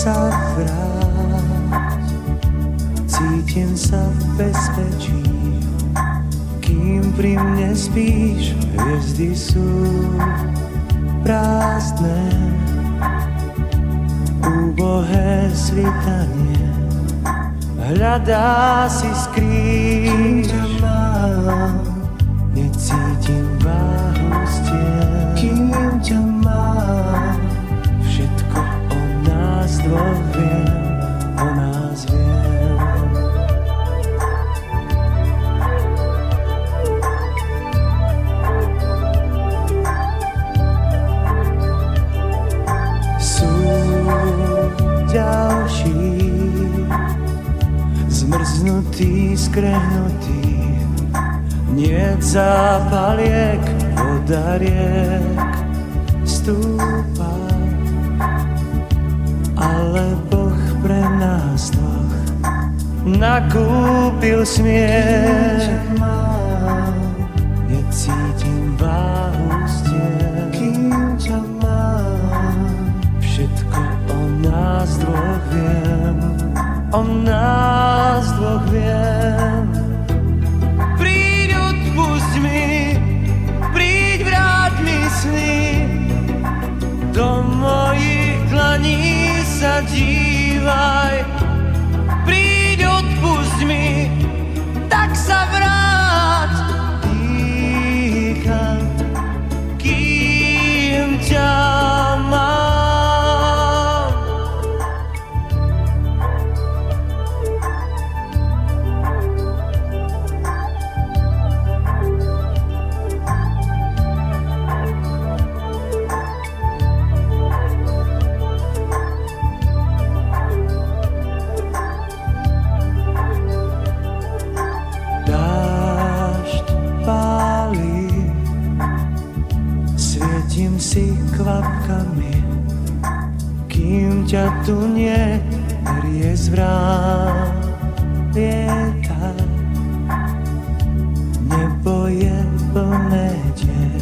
sa vráť. Cítim sa v bezpečí, kým pri mne spíš. Hviezdy sú prázdne, úbohé svitanie hľadá si skrýš. Kým ťa mám, necítim váhu stien. Kým ťa mám, všetko o nás dvoch viem, o nás viem. Sú ďalší zmrznutý, skrehnutý, niet zápaliek, voda riek stúpa, ale Boh pre nás dvoch nakúpil smiech. Necítim váhu stien, kým ťa mám, všetko o nás dvoch viem, o nás dvoch viem. Príď, odpusť mi, príď, vráť mi sny, do mojich dlaní sa dívaj. Príď, odpusť mi, tak sa vráť. Dýcham, kým ťa mám. Svietím si kvapkami, kým ťa tu nie, riezvrám lieta. Nebo je plné dier,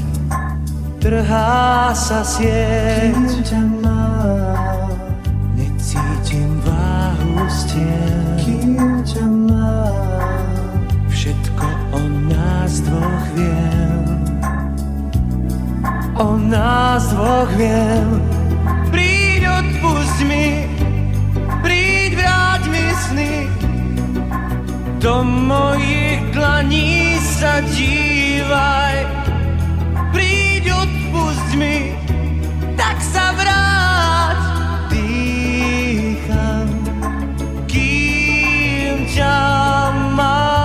trhá sa sieť. Kým ťa mám, necítim váhu stien. Kým ťa mám, všetko o nás dvoch viem, o nás dvoch viem. Príď, odpusť mi, príď, vráť mi sny, do mojich dlaní sa dívaj. Príď, odpusť mi, tak sa vráť. Dýcham, kým ťa mám.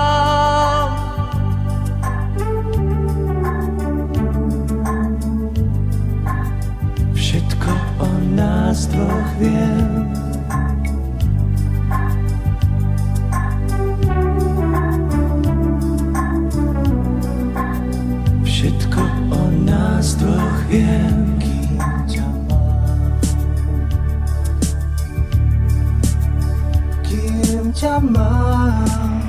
Nás dvoch viem, všetko o nás dvoch viem, kým ťa mám, kým ťa mám.